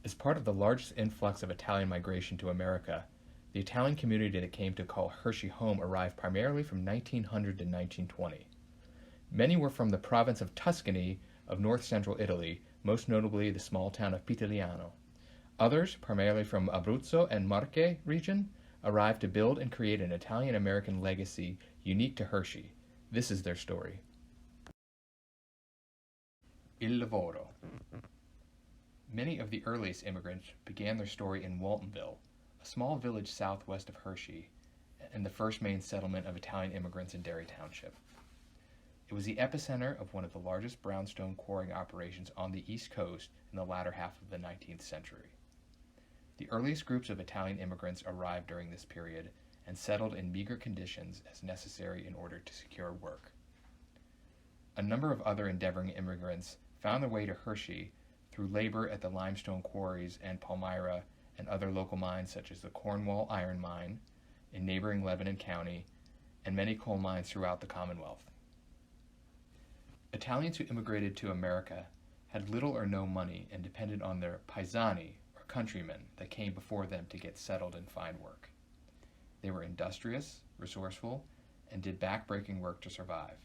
As part of the largest influx of Italian migration to America, the Italian community that came to call Hershey home arrived primarily from 1900 to 1920. Many were from the province of Tuscany of north-central Italy, most notably the small town of Pitigliano. Others, primarily from Abruzzo and Marche region, arrived to build and create an Italian-American legacy unique to Hershey. This is their story. Il lavoro. Many of the earliest immigrants began their story in Waltonville, a small village southwest of Hershey, and the first main settlement of Italian immigrants in Derry Township. It was the epicenter of one of the largest brownstone quarrying operations on the East Coast in the latter half of the 19th century. The earliest groups of Italian immigrants arrived during this period and settled in meager conditions as necessary in order to secure work. A number of other endeavoring immigrants found their way to Hershey through labor at the limestone quarries and Palmyra and other local mines such as the Cornwall Iron Mine in neighboring Lebanon County and many coal mines throughout the Commonwealth. Italians who immigrated to America had little or no money and depended on their paesani, or countrymen, that came before them to get settled and find work. They were industrious, resourceful, and did back-breaking work to survive.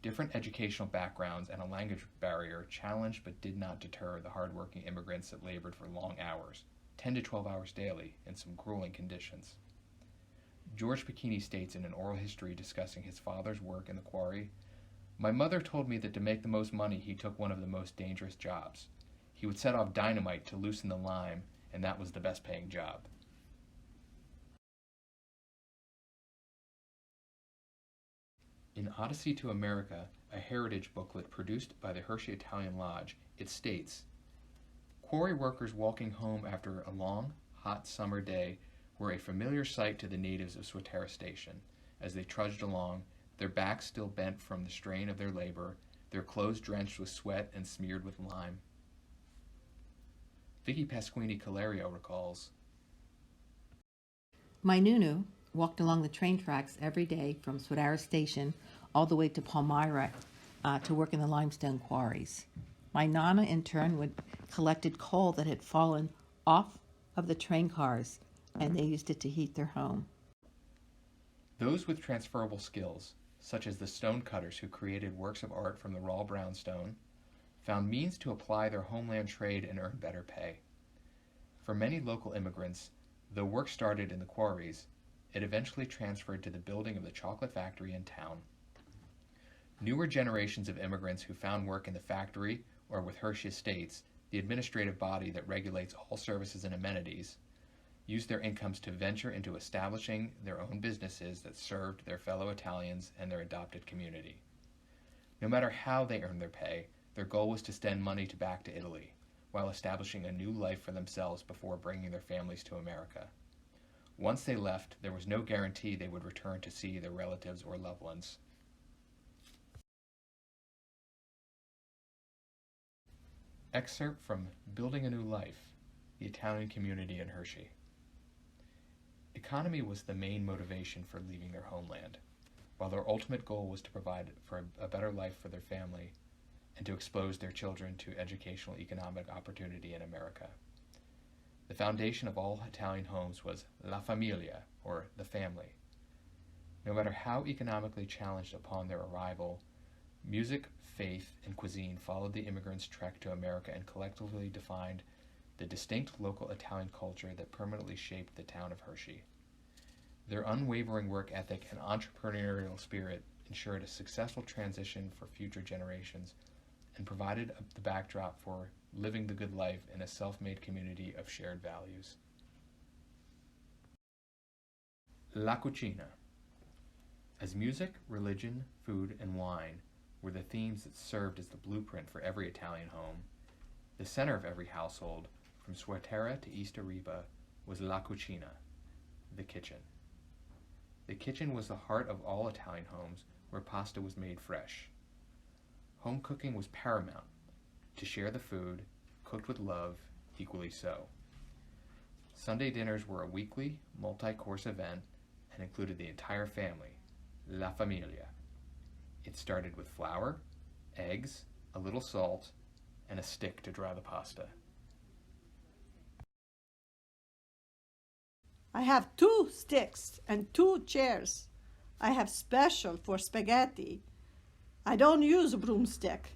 Different educational backgrounds and a language barrier challenged but did not deter the hard-working immigrants that labored for long hours, 10 to 12 hours daily, in some grueling conditions. George Pacini states in an oral history discussing his father's work in the quarry, "My mother told me that to make the most money he took one of the most dangerous jobs. He would set off dynamite to loosen the lime, and that was the best paying job." In Odyssey to America, a heritage booklet produced by the Hershey Italian Lodge, it states, "Quarry workers walking home after a long, hot summer day were a familiar sight to the natives of Swatara Station as they trudged along, their backs still bent from the strain of their labor, their clothes drenched with sweat and smeared with lime." Vicky Pasquini Calerio recalls, "My Nunu walked along the train tracks every day from Swatara Station all the way to Palmyra to work in the limestone quarries. My Nana, in turn, collected coal that had fallen off of the train cars, and they used it to heat their home." Those with transferable skills, such as the stone cutters who created works of art from the raw brownstone, found means to apply their homeland trade and earn better pay. For many local immigrants, though work started in the quarries, it eventually transferred to the building of the chocolate factory in town. Newer generations of immigrants who found work in the factory or with Hershey Estates, the administrative body that regulates all services and amenities, used their incomes to venture into establishing their own businesses that served their fellow Italians and their adopted community. No matter how they earned their pay, their goal was to send money back to Italy, while establishing a new life for themselves before bringing their families to America. Once they left, there was no guarantee they would return to see their relatives or loved ones. Excerpt from Building a New Life, the Italian Community in Hershey. Economy was the main motivation for leaving their homeland, while their ultimate goal was to provide for a better life for their family and to expose their children to educational economic opportunity in America. The foundation of all Italian homes was la famiglia, or the family. No matter how economically challenged upon their arrival, music, faith, and cuisine followed the immigrants' trek to America and collectively defined the distinct local Italian culture that permanently shaped the town of Hershey. Their unwavering work ethic and entrepreneurial spirit ensured a successful transition for future generations and provided the backdrop for living the good life in a self-made community of shared values. La cucina. As music, religion, food, and wine were the themes that served as the blueprint for every Italian home, the center of every household, from Swatara to East Arriba, was la cucina, the kitchen. The kitchen was the heart of all Italian homes where pasta was made fresh. Home cooking was paramount. To share the food, cooked with love, equally so. Sunday dinners were a weekly, multi-course event and included the entire family, la familia. It started with flour, eggs, a little salt, and a stick to dry the pasta. I have 2 sticks and 2 chairs. I have special for spaghetti. I don't use a broomstick.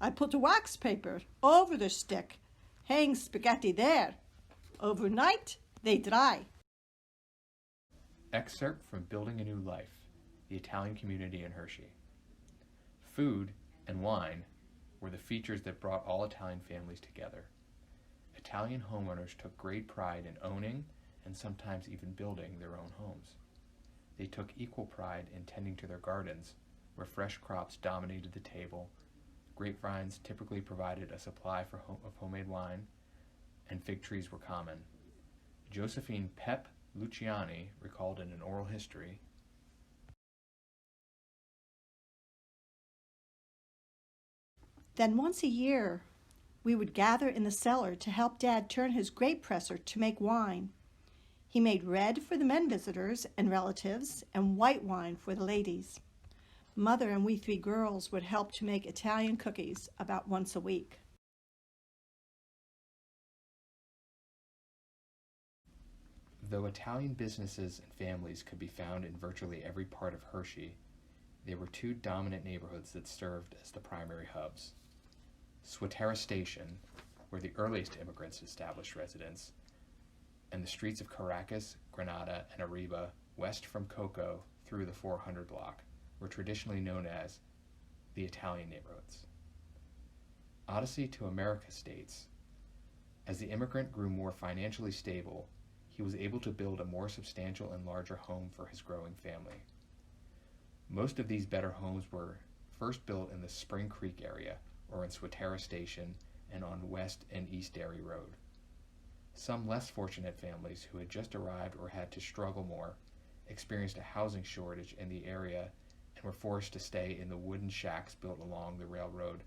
I put wax paper over the stick, hang spaghetti there. Overnight, they dry. Excerpt from Building a New Life, the Italian Community in Hershey. Food and wine were the features that brought all Italian families together. Italian homeowners took great pride in owning and sometimes even building their own homes. They took equal pride in tending to their gardens, where fresh crops dominated the table. Grapevines typically provided a supply of homemade wine, and fig trees were common. Josephine Pep Luciani recalled in an oral history, Then once a year, we would gather in the cellar to help Dad turn his grape presser to make wine. He made red for the men visitors and relatives and white wine for the ladies. Mother and we 3 girls would help to make Italian cookies about once a week. Though Italian businesses and families could be found in virtually every part of Hershey, there were 2 dominant neighborhoods that served as the primary hubs. Swatara Station, where the earliest immigrants established residence, and the streets of Caracas, Granada, and Arriba, west from Cocoa through the 400 block, were traditionally known as the Italian neighborhoods. Odyssey to America states, as the immigrant grew more financially stable, he was able to build a more substantial and larger home for his growing family. Most of these better homes were first built in the Spring Creek area, or in Swatara Station and on West and East Dairy Road. Some less fortunate families who had just arrived or had to struggle more experienced a housing shortage in the area and were forced to stay in the wooden shacks built along the railroad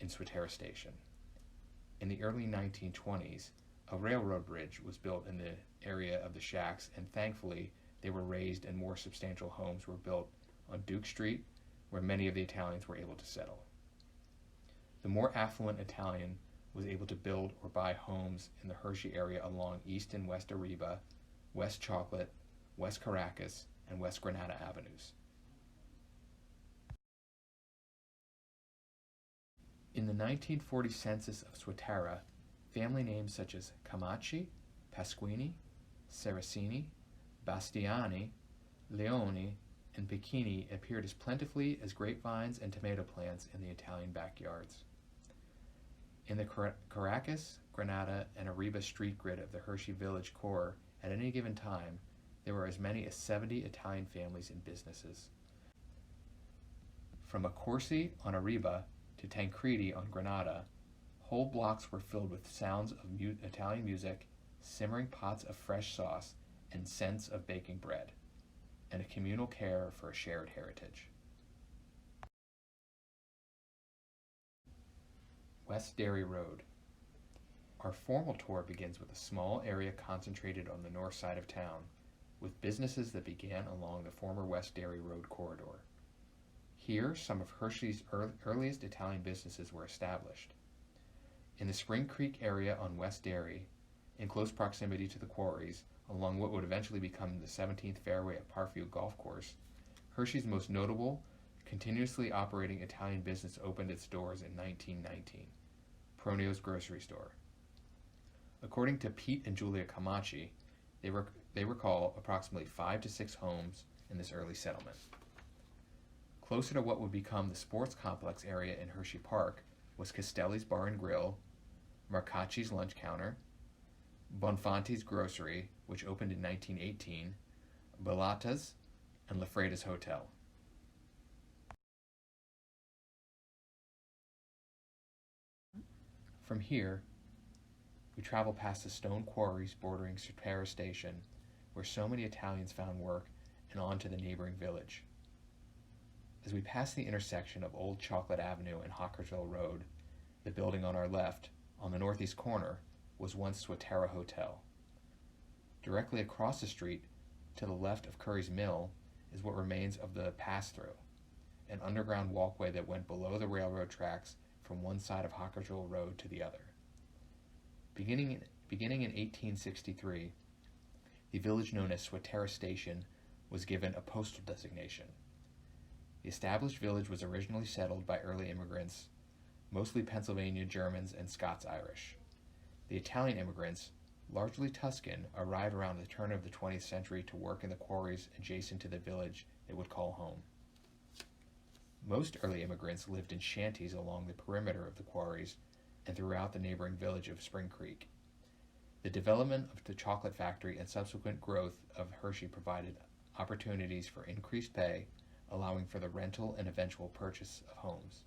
in Swatara Station. In the early 1920s, a railroad bridge was built in the area of the shacks, and thankfully they were raised and more substantial homes were built on Duke Street, where many of the Italians were able to settle. The more affluent Italian was able to build or buy homes in the Hershey area along East and West Arriba, West Chocolate, West Caracas, and West Granada avenues. In the 1940 census of Swatara, family names such as Camachi, Pasquini, Saraceni, Bastiani, Leoni, and Picchini appeared as plentifully as grapevines and tomato plants in the Italian backyards. In the Caracas, Granada, and Arriba street grid of the Hershey Village core, at any given time, there were as many as 70 Italian families and businesses. From Accorsi on Arriba to Tancredi on Granada, whole blocks were filled with sounds of Italian music, simmering pots of fresh sauce, and scents of baking bread, and a communal care for a shared heritage. West Dairy Road. Our formal tour begins with a small area concentrated on the north side of town, with businesses that began along the former West Dairy Road corridor. Here, some of Hershey's earliest Italian businesses were established. In the Spring Creek area on West Dairy, in close proximity to the quarries, along what would eventually become the 17th fairway of Parkview Golf Course, Hershey's most notable, continuously operating Italian business opened its doors in 1919, Pronio's Grocery Store. According to Pete and Julia Camachi, they recall approximately 5 to 6 homes in this early settlement. Closer to what would become the sports complex area in Hershey Park was Castelli's Bar and Grill, Marcacci's Lunch Counter, Bonfanti's Grocery, which opened in 1918, Bellatta's, and Lafreda's Hotel. From here, we travel past the stone quarries bordering Swatara Station, where so many Italians found work, and on to the neighboring village. As we pass the intersection of Old Chocolate Avenue and Hockersville Road, the building on our left, on the northeast corner, was once Swatara Hotel. Directly across the street, to the left of Curry's Mill, is what remains of the pass-through, an underground walkway that went below the railroad tracks from one side of Hockersville Road to the other. Beginning in 1863, the village known as Swatara Station was given a postal designation. The established village was originally settled by early immigrants, mostly Pennsylvania Germans and Scots-Irish. The Italian immigrants, largely Tuscan, arrived around the turn of the 20th century to work in the quarries adjacent to the village they would call home. Most early immigrants lived in shanties along the perimeter of the quarries and throughout the neighboring village of Spring Creek. The development of the chocolate factory and subsequent growth of Hershey provided opportunities for increased pay, allowing for the rental and eventual purchase of homes.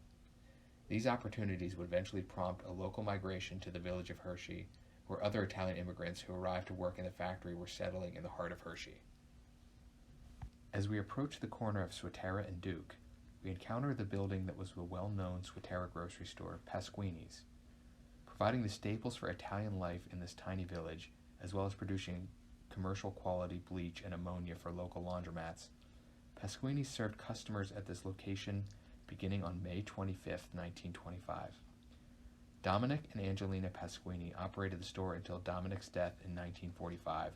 These opportunities would eventually prompt a local migration to the village of Hershey, where other Italian immigrants who arrived to work in the factory were settling in the heart of Hershey. As we approach the corner of Swatara and Duke, we encounter the building that was the well-known Swatara grocery store, Pasquini's. Providing the staples for Italian life in this tiny village, as well as producing commercial-quality bleach and ammonia for local laundromats, Pasquini's served customers at this location beginning on May 25, 1925. Dominic and Angelina Pasquini operated the store until Dominic's death in 1945,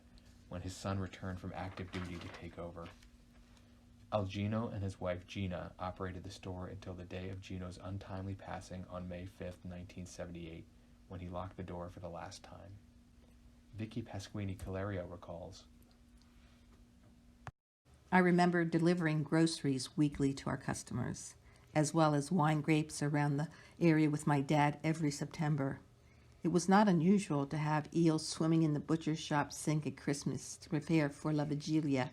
when his son returned from active duty to take over. Algino and his wife Gina operated the store until the day of Gino's untimely passing on May 5, 1978, when he locked the door for the last time. Vicky Pasquini Calerio recalls, I remember delivering groceries weekly to our customers, as well as wine grapes around the area with my dad every September. It was not unusual to have eels swimming in the butcher's shop sink at Christmas to prepare for La Vigilia,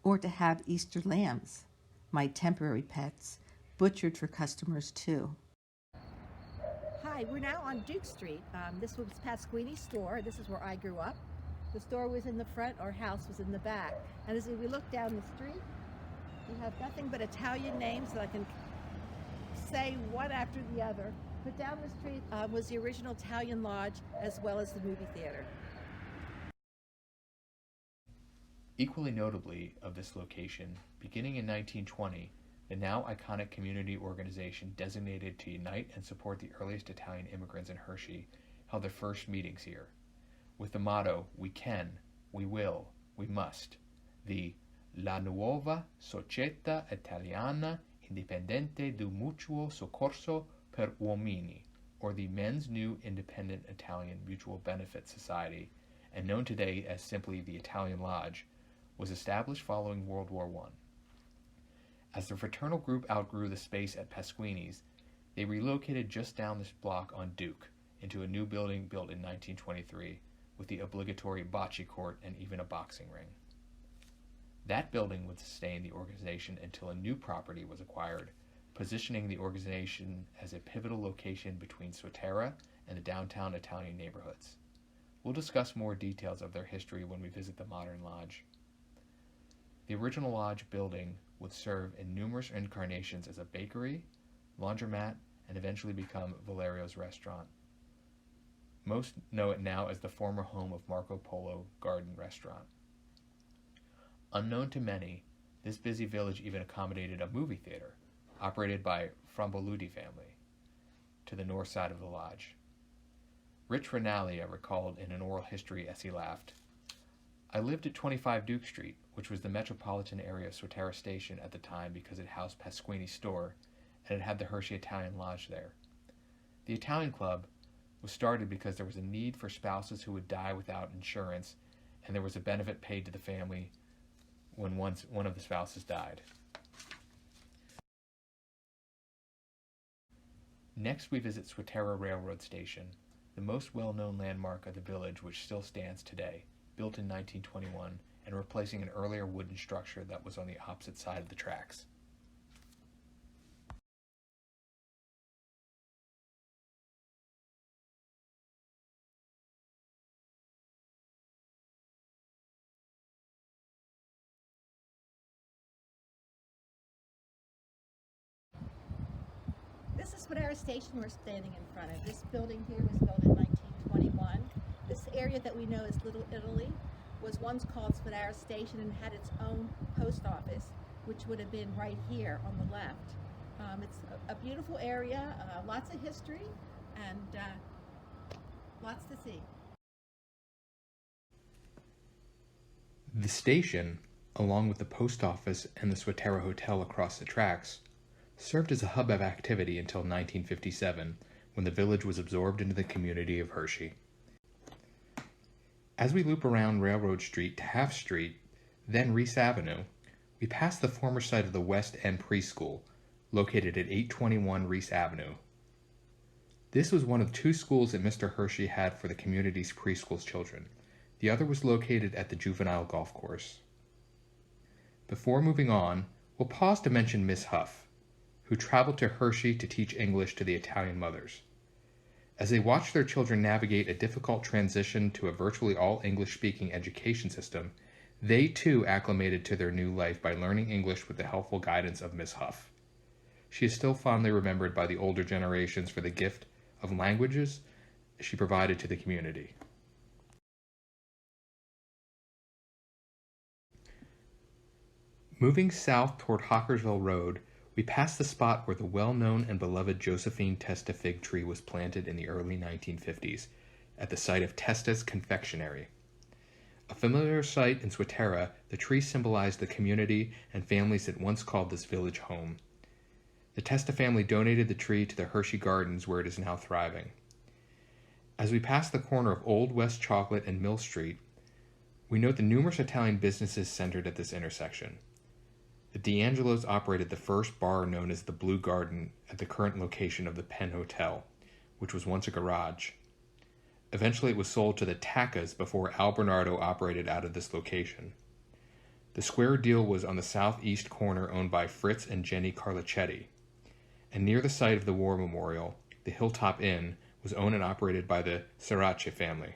or to have Easter lambs, my temporary pets, butchered for customers too. Hi, we're now on Duke Street. This was Pasquini's store. This is where I grew up. The store was in the front, our house was in the back. And as we look down the street, we have nothing but Italian names that I can say one after the other. But down the street was the original Italian lodge as well as the movie theater. Equally notably of this location, beginning in 1920, the now iconic community organization designated to unite and support the earliest Italian immigrants in Hershey held their first meetings here. With the motto, we can, we will, we must, the La Nuova Società Italiana Indipendente du Mutuo Soccorso per Uomini, or the Men's New Independent Italian Mutual Benefit Society, and known today as simply the Italian Lodge, was established following World War I. As the fraternal group outgrew the space at Pasquini's, they relocated just down this block on Duke into a new building built in 1923 with the obligatory bocce court and even a boxing ring. That building would sustain the organization until a new property was acquired, positioning the organization as a pivotal location between Swatara and the downtown Italian neighborhoods. We'll discuss more details of their history when we visit the modern lodge. The original lodge building would serve in numerous incarnations as a bakery, laundromat, and eventually become Valerio's restaurant. Most know it now as the former home of Marco Polo Garden Restaurant. Unknown to many, this busy village even accommodated a movie theater, operated by Framboludi family, to the north side of the lodge. Rich Renalia recalled in an oral history as he laughed, I lived at 25 Duke Street, which was the metropolitan area of Swatara Station at the time because it housed Pasquini's store, and it had the Hershey Italian Lodge there. The Italian Club was started because there was a need for spouses who would die without insurance, and there was a benefit paid to the family when one of the spouses died. Next, we visit Swatara Railroad Station, the most well-known landmark of the village, which still stands today, built in 1921 and replacing an earlier wooden structure that was on the opposite side of the tracks. This is Swatara Station we're standing in front of. This building here was built in 1921. This area that we know as Little Italy was once called Swatara Station and had its own post office, which would have been right here on the left. It's a beautiful area, lots of history, and lots to see. The station, along with the post office and the Swatara Hotel across the tracks, served as a hub of activity until 1957, when the village was absorbed into the community of Hershey. As we loop around Railroad Street to Half Street, then Reese Avenue, we pass the former site of the West End Preschool, located at 821 Reese Avenue. This was one of two schools that Mr. Hershey had for the community's preschool children. The other was located at the juvenile golf course. Before moving on, we'll pause to mention Miss Huff, who traveled to Hershey to teach English to the Italian mothers. As they watched their children navigate a difficult transition to a virtually all English-speaking education system, they too acclimated to their new life by learning English with the helpful guidance of Miss Huff. She is still fondly remembered by the older generations for the gift of languages she provided to the community. Moving south toward Hockersville Road, we pass the spot where the well-known and beloved Josephine Testa fig tree was planted in the early 1950s, at the site of Testa's Confectionery. A familiar sight in Swatara, the tree symbolized the community and families that once called this village home. The Testa family donated the tree to the Hershey Gardens, where it is now thriving. As we pass the corner of Old West Chocolate and Mill Street, we note the numerous Italian businesses centered at this intersection. The D'Angelos operated the first bar known as the Blue Garden at the current location of the Penn Hotel, which was once a garage. Eventually it was sold to the Taccas before Al Bernardo operated out of this location. The square deal was on the southeast corner, owned by Fritz and Jenny Carlicetti, and near the site of the War Memorial, the Hilltop Inn was owned and operated by the Sarace family.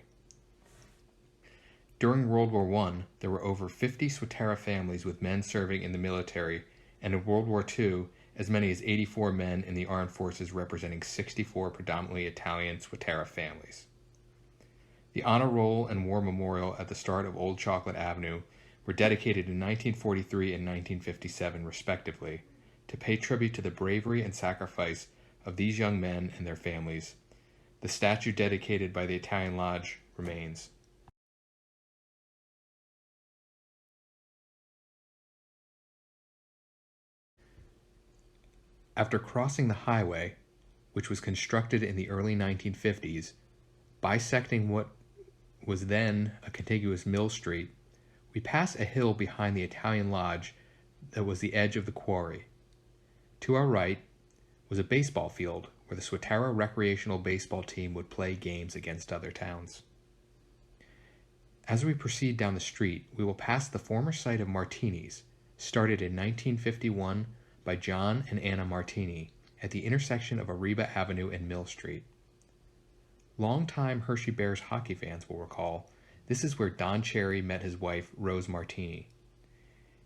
During World War I, there were over 50 Swatara families with men serving in the military, and in World War II, as many as 84 men in the armed forces, representing 64 predominantly Italian Swatara families. The Honor Roll and War Memorial at the start of Old Chocolate Avenue were dedicated in 1943 and 1957, respectively, to pay tribute to the bravery and sacrifice of these young men and their families. The statue dedicated by the Italian Lodge remains. After crossing the highway, which was constructed in the early 1950s, bisecting what was then a contiguous mill street, we pass a hill behind the Italian Lodge that was the edge of the quarry. To our right was a baseball field where the Swatara recreational baseball team would play games against other towns. As we proceed down the street, we will pass the former site of Martini's, started in 1951 by John and Anna Martini at the intersection of Ariba Avenue and Mill Street. Longtime Hershey Bears hockey fans will recall this is where Don Cherry met his wife, Rose Martini.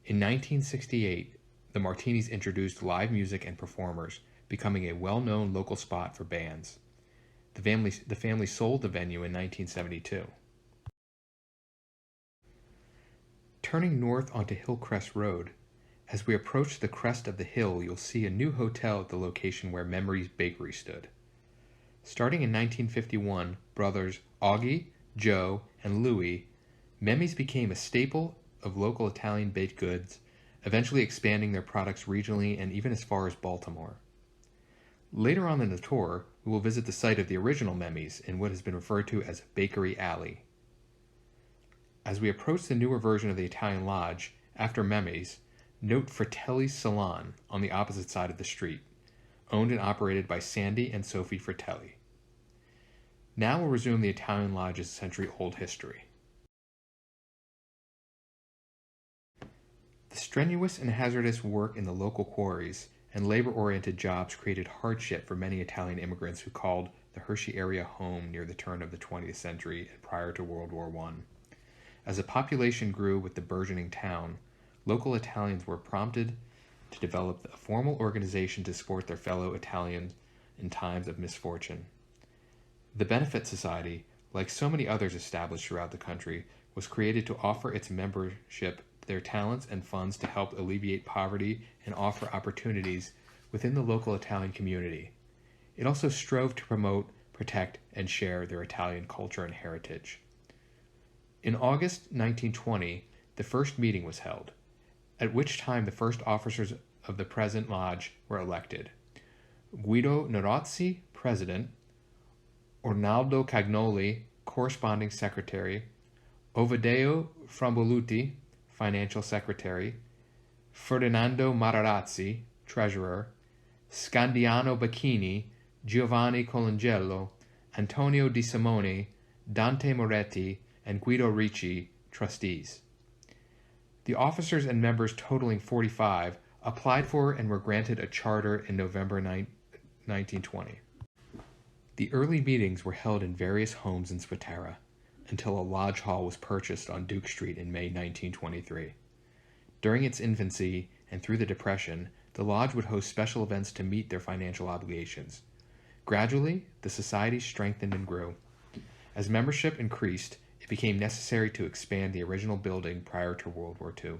In 1968, the Martinis introduced live music and performers, becoming a well-known local spot for bands. The family sold the venue in 1972. Turning north onto Hillcrest Road, as we approach the crest of the hill, you'll see a new hotel at the location where Memory's Bakery stood. Starting in 1951, brothers Augie, Joe, and Louie, Memmi's became a staple of local Italian baked goods, eventually expanding their products regionally and even as far as Baltimore. Later on in the tour, we will visit the site of the original Memmi's in what has been referred to as Bakery Alley. As we approach the newer version of the Italian Lodge, after Memmi's, note Fratelli's Salon on the opposite side of the street, owned and operated by Sandy and Sophie Fratelli. Now we'll resume the Italian Lodge's century-old history. The strenuous and hazardous work in the local quarries and labor-oriented jobs created hardship for many Italian immigrants who called the Hershey area home near the turn of the 20th century and prior to World War I. As the population grew with the burgeoning town, local Italians were prompted to develop a formal organization to support their fellow Italians in times of misfortune. The Benefit Society, like so many others established throughout the country, was created to offer its membership their talents and funds to help alleviate poverty and offer opportunities within the local Italian community. It also strove to promote, protect, and share their Italian culture and heritage. In August 1920, the first meeting was held, at which time the first officers of the present lodge were elected. Guido Nerozzi, president, Ornaldo Cagnoli, corresponding secretary, Ovideo Framboluti, financial secretary, Ferdinando Mararazzi, treasurer, Scandiano Bacchini, Giovanni Colangelo, Antonio Di Simone, Dante Moretti, and Guido Ricci, trustees. The officers and members totaling 45 applied for and were granted a charter in November 1920. The early meetings were held in various homes in Swatara until a lodge hall was purchased on Duke Street in May 1923. During its infancy and through the Depression, the lodge would host special events to meet their financial obligations. Gradually, the society strengthened and grew. As membership increased, it became necessary to expand the original building prior to World War II.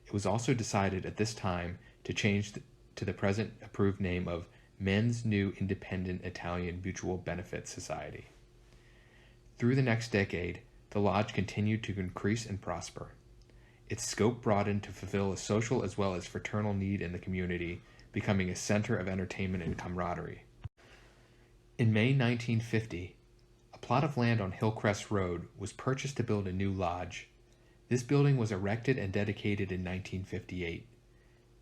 It was also decided at this time to change to the present approved name of Men's New Independent Italian Mutual Benefit Society. Through the next decade, the lodge continued to increase and prosper. Its scope broadened to fulfill a social as well as fraternal need in the community, becoming a center of entertainment and camaraderie. In May 1950, a plot of land on Hillcrest Road was purchased to build a new lodge. This building was erected and dedicated in 1958.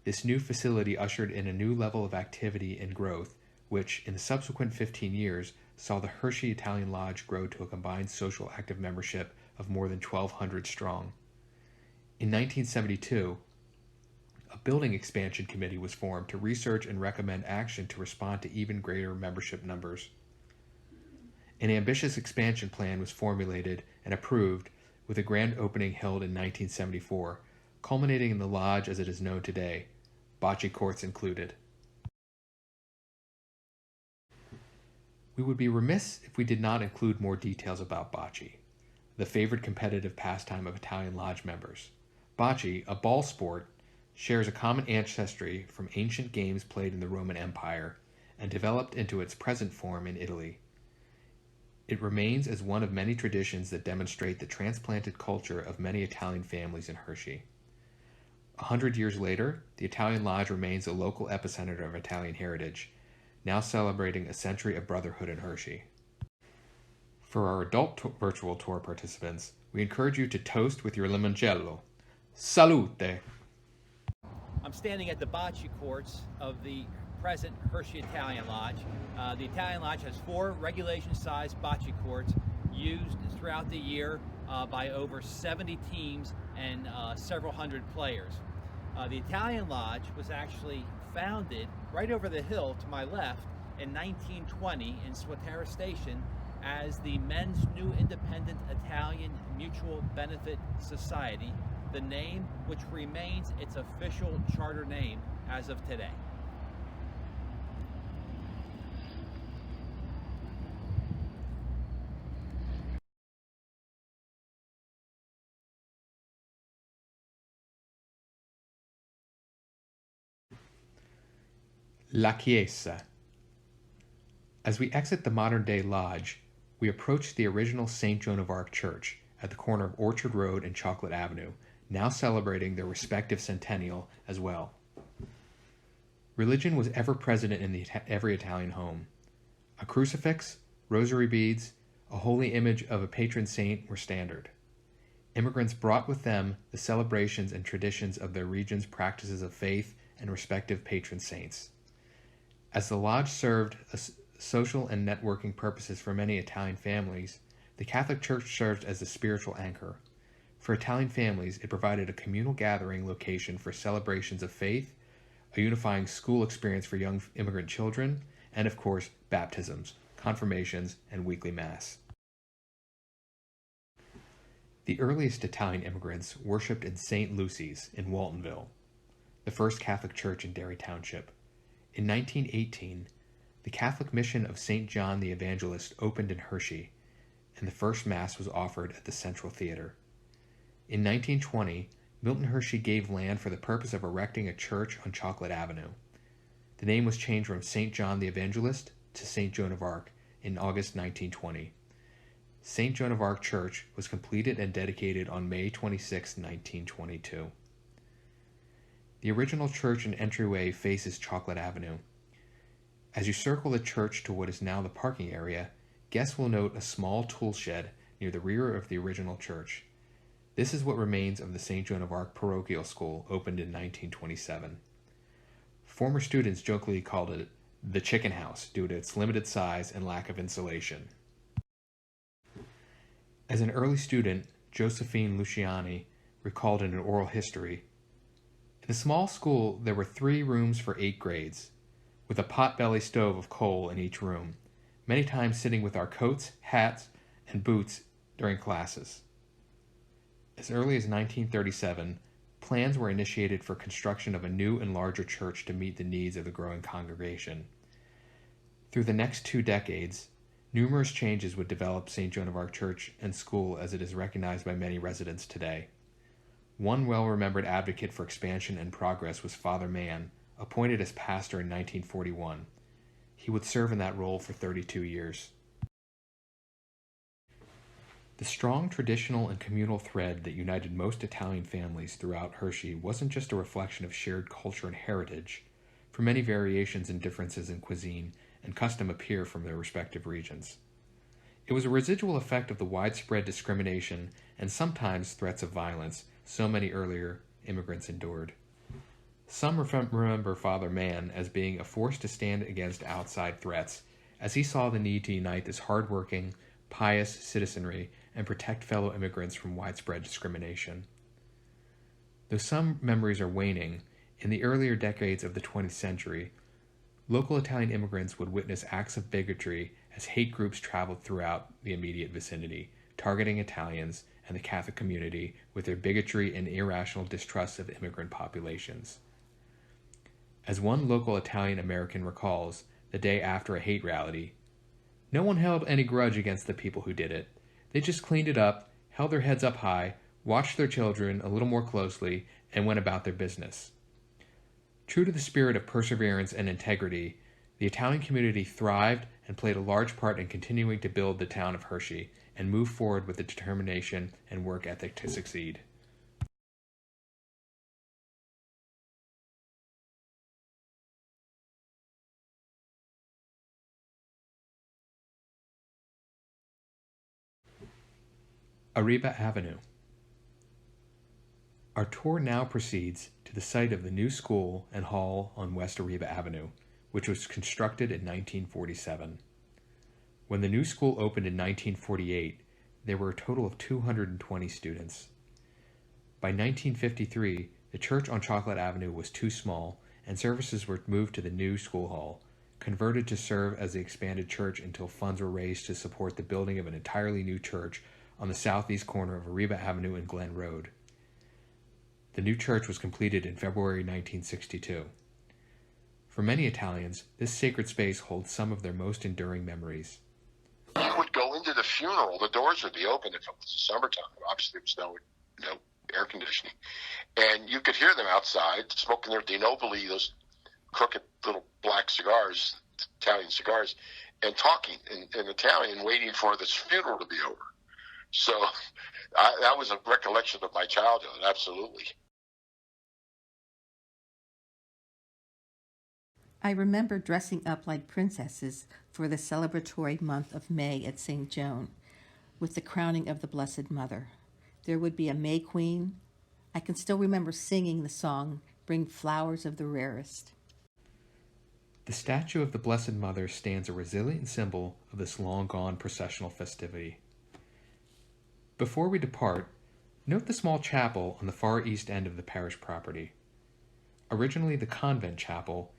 This new facility ushered in a new level of activity and growth, which, in the subsequent 15 years, saw the Hershey Italian Lodge grow to a combined social active membership of more than 1,200 strong. In 1972, a building expansion committee was formed to research and recommend action to respond to even greater membership numbers. An ambitious expansion plan was formulated and approved, with a grand opening held in 1974, culminating in the lodge as it is known today, bocce courts included. We would be remiss if we did not include more details about bocce, the favorite competitive pastime of Italian lodge members. Bocce, a ball sport, shares a common ancestry from ancient games played in the Roman Empire and developed into its present form in Italy. It remains as one of many traditions that demonstrate the transplanted culture of many Italian families in Hershey. 100 years later, the Italian Lodge remains a local epicenter of Italian heritage, now celebrating a century of brotherhood in Hershey. For our adult virtual tour participants, we encourage you to toast with your limoncello. Salute! I'm standing at the bocce courts of the present Hershey Italian Lodge. The Italian Lodge has 4 regulation-sized bocce courts used throughout the year by over 70 teams and several hundred players. The Italian Lodge was actually founded right over the hill to my left in 1920 in Swatara Station as the Men's New Independent Italian Mutual Benefit Society, the name which remains its official charter name as of today. La Chiesa. As we exit the modern-day lodge, we approach the original St. Joan of Arc Church at the corner of Orchard Road and Chocolate Avenue, now celebrating their respective centennial as well. Religion was ever present in every Italian home. A crucifix, rosary beads, a holy image of a patron saint were standard. Immigrants brought with them the celebrations and traditions of their region's practices of faith and respective patron saints. As the lodge served social and networking purposes for many Italian families, the Catholic Church served as a spiritual anchor. For Italian families, it provided a communal gathering location for celebrations of faith, a unifying school experience for young immigrant children, and of course, baptisms, confirmations, and weekly mass. The earliest Italian immigrants worshipped in St. Lucy's in Waltonville, the first Catholic church in Derry Township. In 1918, the Catholic mission of St. John the Evangelist opened in Hershey, and the first Mass was offered at the Central Theater. In 1920, Milton Hershey gave land for the purpose of erecting a church on Chocolate Avenue. The name was changed from St. John the Evangelist to St. Joan of Arc in August 1920. St. Joan of Arc Church was completed and dedicated on May 26, 1922. The original church and entryway faces Chocolate Avenue. As you circle the church to what is now the parking area, guests will note a small tool shed near the rear of the original church. This is what remains of the St. Joan of Arc Parochial School, opened in 1927. Former students jokingly called it the chicken house due to its limited size and lack of insulation. As an early student, Josephine Luciani recalled in an oral history, "In the small school there were 3 rooms for 8 grades, with a pot-belly stove of coal in each room, many times sitting with our coats, hats, and boots during classes." As early as 1937, plans were initiated for construction of a new and larger church to meet the needs of the growing congregation. Through the next 2 decades, numerous changes would develop St. Joan of Arc Church and School as it is recognized by many residents today. One well-remembered advocate for expansion and progress was Father Mann, appointed as pastor in 1941. He would serve in that role for 32 years. The strong traditional and communal thread that united most Italian families throughout Hershey wasn't just a reflection of shared culture and heritage, for many variations and differences in cuisine and custom appear from their respective regions. It was a residual effect of the widespread discrimination and sometimes threats of violence so many earlier immigrants endured. Some remember Father Mann as being a force to stand against outside threats, as he saw the need to unite this hardworking, pious citizenry and protect fellow immigrants from widespread discrimination. Though some memories are waning, in the earlier decades of the 20th century, local Italian immigrants would witness acts of bigotry as hate groups traveled throughout the immediate vicinity, targeting Italians and the Catholic community with their bigotry and irrational distrust of immigrant populations. As one local Italian American recalls, the day after a hate rally, "No one held any grudge against the people who did it. They just cleaned it up, held their heads up high, watched their children a little more closely, and went about their business." True to the spirit of perseverance and integrity, the Italian community thrived and played a large part in continuing to build the town of Hershey and move forward with the determination and work ethic to succeed. Arriba Avenue. Our tour now proceeds to the site of the new school and hall on West Arriba Avenue, which was constructed in 1947. When the new school opened in 1948, there were a total of 220 students. By 1953, the church on Chocolate Avenue was too small, and services were moved to the new school hall, converted to serve as the expanded church until funds were raised to support the building of an entirely new church on the southeast corner of Arriba Avenue and Glen Road. The new church was completed in February 1962. For many Italians, this sacred space holds some of their most enduring memories. You would go into the funeral, the doors would be open if it was the summertime. Obviously, there was no air conditioning. And you could hear them outside smoking their Di Nobili, those crooked little black cigars, Italian cigars, and talking in Italian, waiting for this funeral to be over. So that was a recollection of my childhood, absolutely. I remember dressing up like princesses for the celebratory month of May at St. Joan, with the crowning of the Blessed Mother. There would be a May Queen. I can still remember singing the song, "Bring Flowers of the Rarest." The statue of the Blessed Mother stands a resilient symbol of this long-gone processional festivity. Before we depart, note the small chapel on the far east end of the parish property. Originally the convent chapel,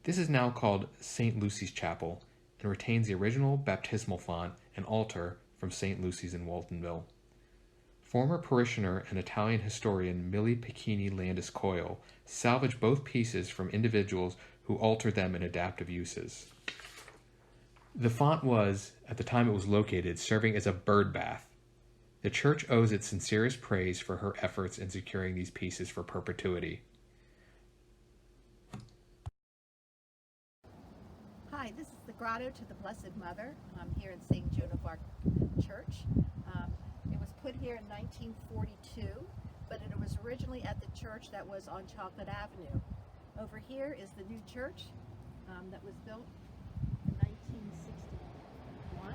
this is now called St. Lucy's Chapel and retains the original baptismal font and altar from St. Lucy's in Waltonville. Former parishioner and Italian historian Millie Picchini Landis Coyle salvaged both pieces from individuals who altered them in adaptive uses. The font was, at the time it was located, serving as a bird bath. The church owes its sincerest praise for her efforts in securing these pieces for perpetuity. Hi, Hi, this is the grotto to the Blessed Mother. I'm here in St. Joan of Arc Church. It was put here in 1942, but it was originally at the church that was on Chocolate Avenue. Over here is the new church that was built in 1961.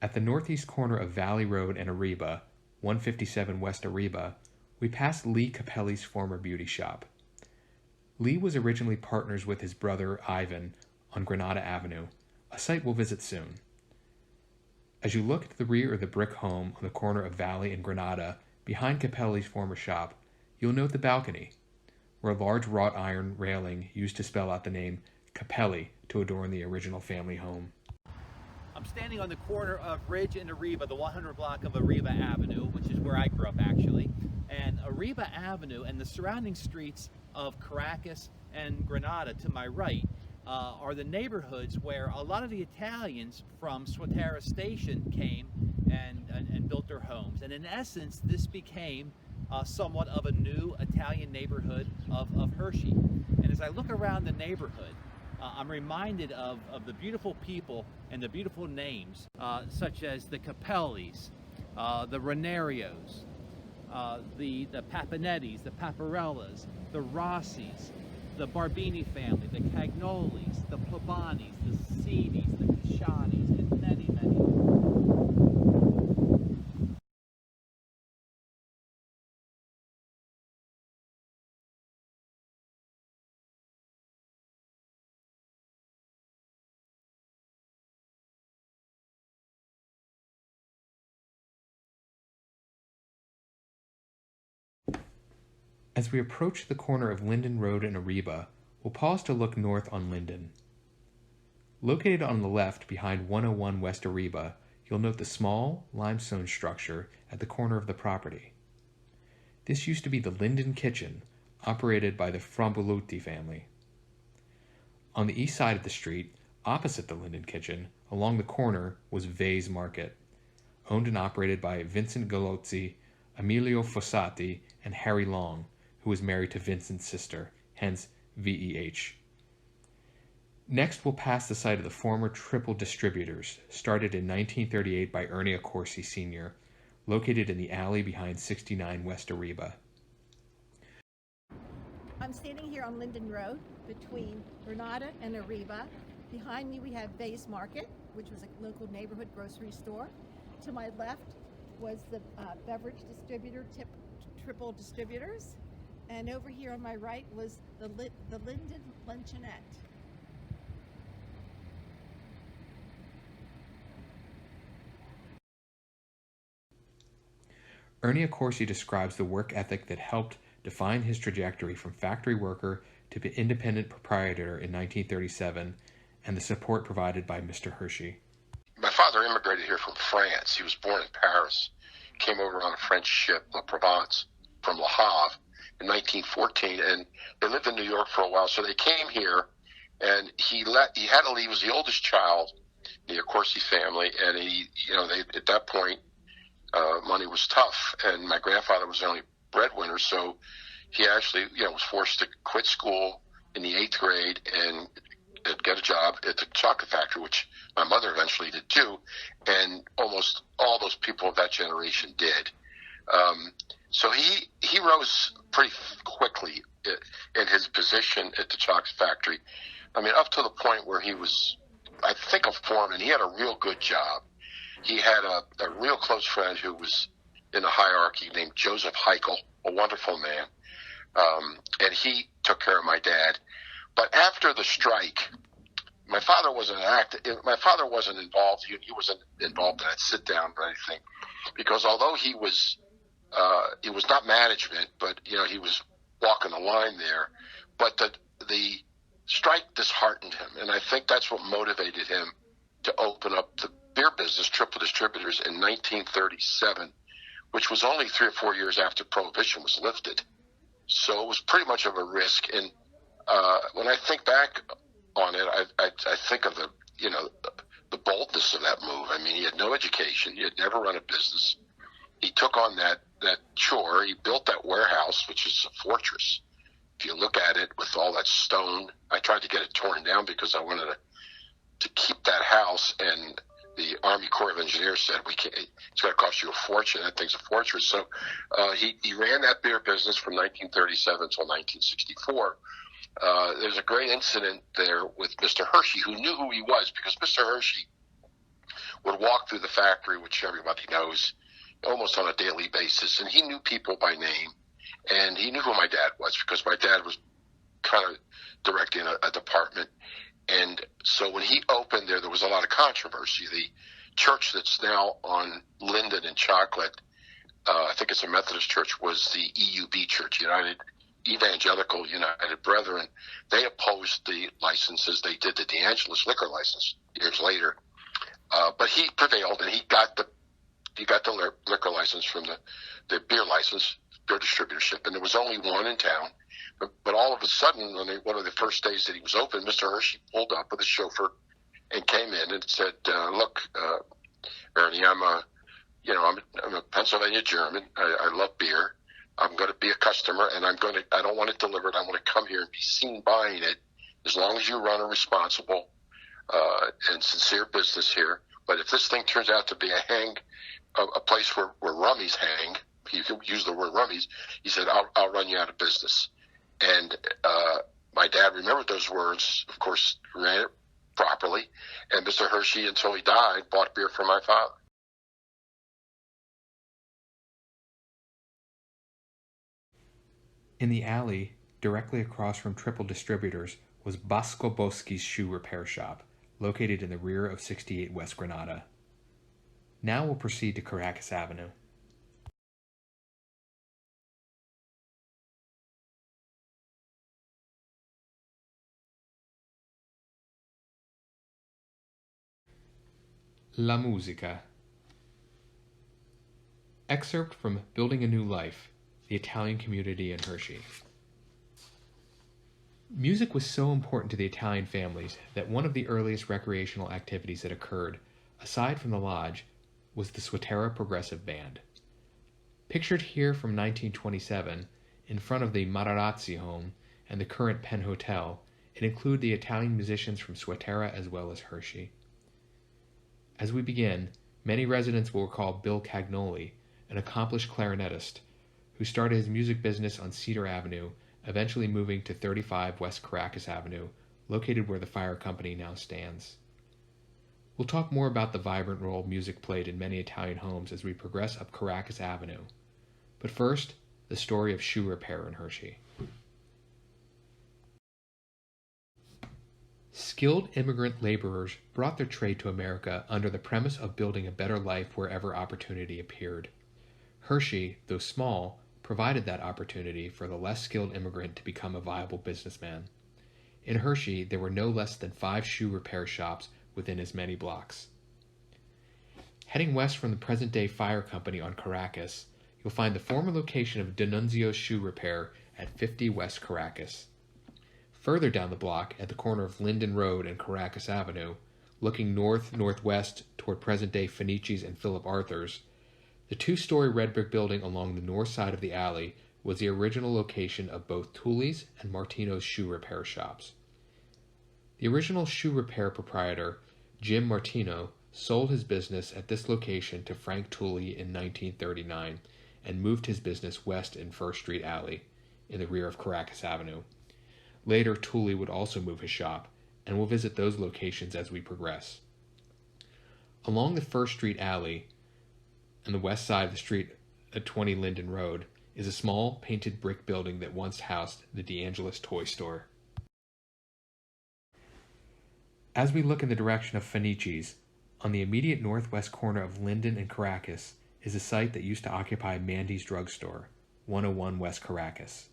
At the northeast corner of Valley Road and Ariba, 157 West Ariba, we passed Lee Capelli's former beauty shop. Lee was originally partners with his brother Ivan on Granada Avenue, a site we'll visit soon. As you look at the rear of the brick home on the corner of Valley and Granada, behind Capelli's former shop, you'll note the balcony, where a large wrought iron railing used to spell out the name Capelli to adorn the original family home. I'm standing on the corner of Ridge and Ariba, the 100 block of Ariba Avenue, which is where I grew up actually. And Ariba Avenue and the surrounding streets of Caracas and Granada to my right are the neighborhoods where a lot of the Italians from Swatara Station came and built their homes. And in essence, this became somewhat of a new Italian neighborhood of Hershey. And as I look around the neighborhood, I'm reminded of the beautiful people and the beautiful names, such as the Capellis, the Ranarios, the Papinettis, the Paparellas, the Rossis, the Barbini family, the Cagnolis, the Plabanis, the Cedis, the Cascianis, and many, many more. As we approach the corner of Linden Road and Ariba, we'll pause to look north on Linden. Located on the left behind 101 West Ariba, you'll note the small limestone structure at the corner of the property. This used to be the Linden Kitchen, operated by the Framboluti family. On the east side of the street, opposite the Linden Kitchen, along the corner, was Vay's Market, owned and operated by Vincent Galozzi, Emilio Fossati, and Harry Long, who was married to Vincent's sister, hence VEH. Next, we'll pass the site of the former Triple Distributors, started in 1938 by Ernie Accorsi Sr., located in the alley behind 69 West Ariba. I'm standing here on Linden Road between Granada and Ariba. Behind me we have Vay's Market, which was a local neighborhood grocery store. To my left was the beverage distributor, Triple Distributors. And over here on my right was the Linden Luncheonette. Ernie Accorsi describes the work ethic that helped define his trajectory from factory worker to independent proprietor in 1937 and the support provided by Mr. Hershey. My father immigrated here from France. He was born in Paris, came over on a French ship, La Provence, from Le Havre in 1914, and they lived in New York for a while. So they came here, and he had to leave. He was the oldest child in the Accorsi family, and at that point, money was tough, and my grandfather was the only breadwinner, so he actually, was forced to quit school in the 8th grade and get a job at the chocolate factory, which my mother eventually did too, and almost all those people of that generation did. So he rose pretty quickly in his position at the chocolate factory. I mean, up to the point where he was, I think, a foreman. He had a real good job. He had a real close friend who was in the hierarchy named Joseph Heichel, a wonderful man, and he took care of my dad. But after the strike, my father wasn't involved. He wasn't involved in that sit down or anything, because although he was not management, but he was walking the line there. But the strike disheartened him, and I think that's what motivated him to open up the beer business, Triple Distributors, in 1937, which was only 3 or 4 years after Prohibition was lifted. So it was pretty much of a risk. And when I think back on it, I think of the boldness of that move. I mean, he had no education. He had never run a business. he took on that chore. He built that warehouse, which is a fortress. If you look at it with all that stone, I tried to get it torn down because I wanted to keep that house, and the Army Corps of Engineers said, we can't, it's going to cost you a fortune. That thing's a fortress. So he ran that beer business from 1937 until 1964. There's a great incident there with Mr. Hershey, who knew who he was, because Mr. Hershey would walk through the factory, which everybody knows, almost on a daily basis, and he knew people by name, and he knew who my dad was, because my dad was kind of directing a department. And so when he opened there was a lot of controversy. The church that's now on Linden and Chocolate, I think it's a Methodist church, was the EUB Church, Evangelical United Brethren. They opposed the licenses. They did the DeAngelis liquor license years later. But he prevailed, and he got the liquor license from the beer license, beer distributorship, and there was only one in town. But all of a sudden, one of the first days that he was open, Mr. Hershey pulled up with a chauffeur and came in and said, "Look, Ernie, I'm a Pennsylvania German. I love beer. I'm going to be a customer, and I don't want it delivered. I want to come here and be seen buying it, as long as you run a responsible and sincere business here. But if this thing turns out to be a place where rummies hang," he used the word rummies, he said, I'll run you out of business. And my dad remembered those words, of course, ran it properly. And Mr. Hershey, until he died, bought beer for my father. In the alley, directly across from Triple Distributors, was Bosco Boschi's shoe repair shop, located in the rear of 68 West Granada. Now we'll proceed to Caracas Avenue. La Musica. Excerpt from Building a New Life, the Italian Community in Hershey. Music was so important to the Italian families that one of the earliest recreational activities that occurred, aside from the lodge, was the Swatera Progressive Band. Pictured here from 1927, in front of the Matarazzi home and the current Penn Hotel, it included the Italian musicians from Swatera as well as Hershey. As we begin, many residents will recall Bill Cagnoli, an accomplished clarinetist, who started his music business on Cedar Avenue, eventually moving to 35 West Caracas Avenue, located where the fire company now stands. We'll talk more about the vibrant role music played in many Italian homes as we progress up Caracas Avenue. But first, the story of shoe repair in Hershey. Skilled immigrant laborers brought their trade to America under the premise of building a better life wherever opportunity appeared. Hershey, though small, provided that opportunity for the less skilled immigrant to become a viable businessman. In Hershey, there were no less than 5 shoe repair shops within as many blocks. Heading west from the present-day fire company on Caracas, you'll find the former location of D'Annunzio's Shoe Repair at 50 West Caracas. Further down the block, at the corner of Linden Road and Caracas Avenue, looking north-northwest toward present-day Fenici's and Philip Arthur's, the 2-story red brick building along the north side of the alley was the original location of both Tully's and Martino's shoe repair shops. The original shoe repair proprietor, Jim Martino, sold his business at this location to Frank Tully in 1939 and moved his business west in First Street Alley, in the rear of Caracas Avenue. Later, Tully would also move his shop, and we'll visit those locations as we progress. Along the First Street Alley, and the west side of the street at 20 Linden Road, is a small painted brick building that once housed the DeAngelis toy store. As we look in the direction of Fenici's, on the immediate northwest corner of Linden and Caracas is a site that used to occupy Mandy's drugstore, 101 West Caracas.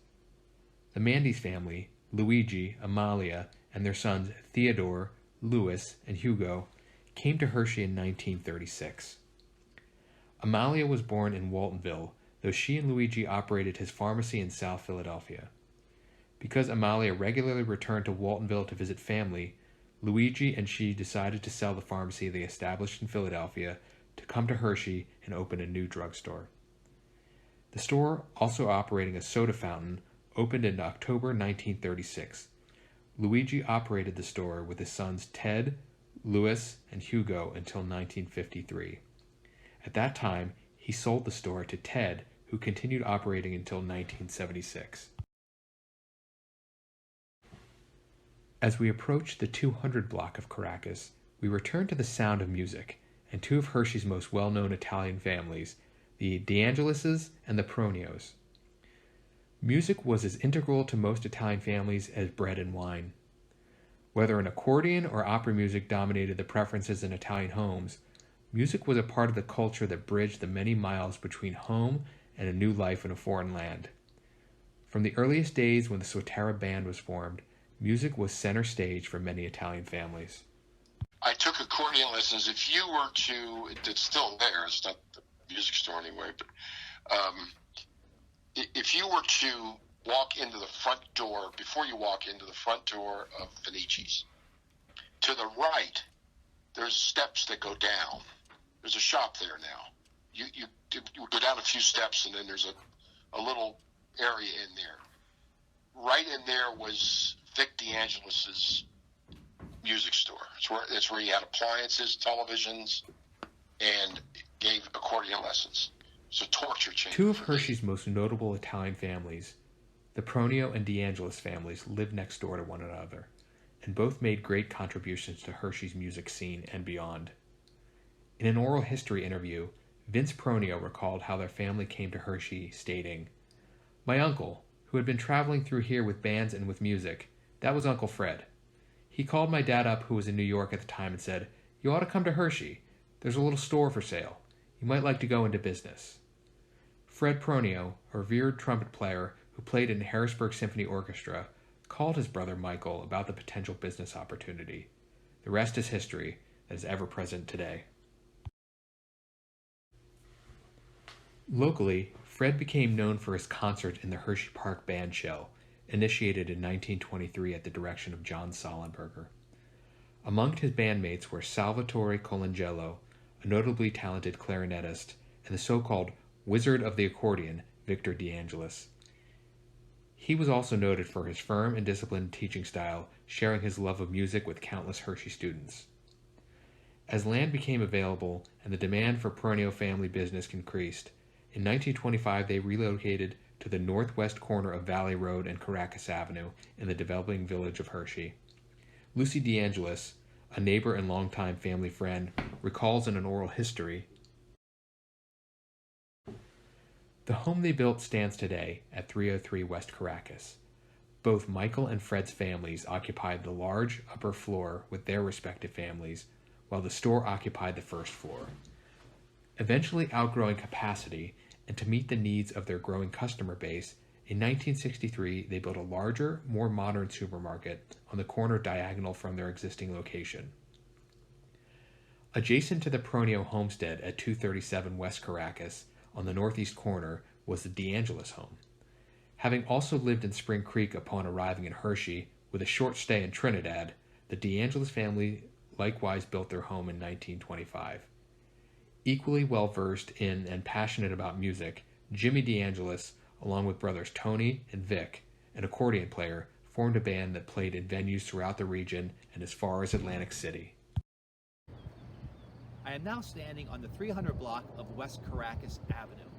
The Mandy's family, Luigi, Amalia, and their sons Theodore, Louis, and Hugo, came to Hershey in 1936. Amalia was born in Waltonville, though she and Luigi operated his pharmacy in South Philadelphia. Because Amalia regularly returned to Waltonville to visit family, Luigi and she decided to sell the pharmacy they established in Philadelphia to come to Hershey and open a new drugstore. The store, also operating a soda fountain, opened in October 1936. Luigi operated the store with his sons Ted, Louis, and Hugo until 1953. At that time, he sold the store to Ted, who continued operating until 1976. As we approach the 200 block of Caracas, we return to the sound of music, and two of Hershey's most well-known Italian families, the DeAngelises and the Pronios. Music was as integral to most Italian families as bread and wine. Whether an accordion or opera music dominated the preferences in Italian homes, music was a part of the culture that bridged the many miles between home and a new life in a foreign land. From the earliest days when the Swatara Band was formed, music was center stage for many Italian families. I took accordion lessons. If you were to, it's still there, it's not the music store anyway, but if you were to walk into the front door, before you walk into the front door of Venici's, to the right, there's steps that go down. There's a shop there now. You go down a few steps, and then there's a little area in there. Right in there was Vic DeAngelis's music store. It's where he had appliances, televisions, and gave accordion lessons. It's a torture chamber. Two of Hershey's most notable Italian families, the Pronio and DeAngelis families, lived next door to one another, and both made great contributions to Hershey's music scene and beyond. In an oral history interview, Vince Pronio recalled how their family came to Hershey, stating, "My uncle, who had been traveling through here with bands and with music, that was Uncle Fred. He called my dad up, who was in New York at the time, and said, 'You ought to come to Hershey. There's a little store for sale. You might like to go into business.'" Fred Pronio, a revered trumpet player who played in the Harrisburg Symphony Orchestra, called his brother Michael about the potential business opportunity. The rest is history that is ever present today. Locally, Fred became known for his concert in the Hershey Park Band Shell, initiated in 1923 at the direction of John Sollenberger. Among his bandmates were Salvatore Colangelo, a notably talented clarinetist, and the so-called Wizard of the Accordion, Victor DeAngelis. He was also noted for his firm and disciplined teaching style, sharing his love of music with countless Hershey students. As land became available and the demand for Pronio family business increased, in 1925 they relocated to the northwest corner of Valley Road and Caracas Avenue in the developing village of Hershey. Lucy DeAngelis, a neighbor and longtime family friend, recalls in an oral history, "The home they built stands today at 303 West Caracas. Both Michael and Fred's families occupied the large upper floor with their respective families, while the store occupied the first floor. Eventually outgrowing capacity, and to meet the needs of their growing customer base, in 1963 they built a larger, more modern supermarket on the corner diagonal from their existing location. Adjacent to the Pronio homestead at 237 West Caracas, on the northeast corner, was the DeAngelis home. Having also lived in Spring Creek upon arriving in Hershey, with a short stay in Trinidad, the DeAngelis family likewise built their home in 1925. Equally well-versed in and passionate about music, Jimmy DeAngelis, along with brothers Tony and Vic, an accordion player, formed a band that played in venues throughout the region and as far as Atlantic City. I am now standing on the 300 block of West Caracas Avenue.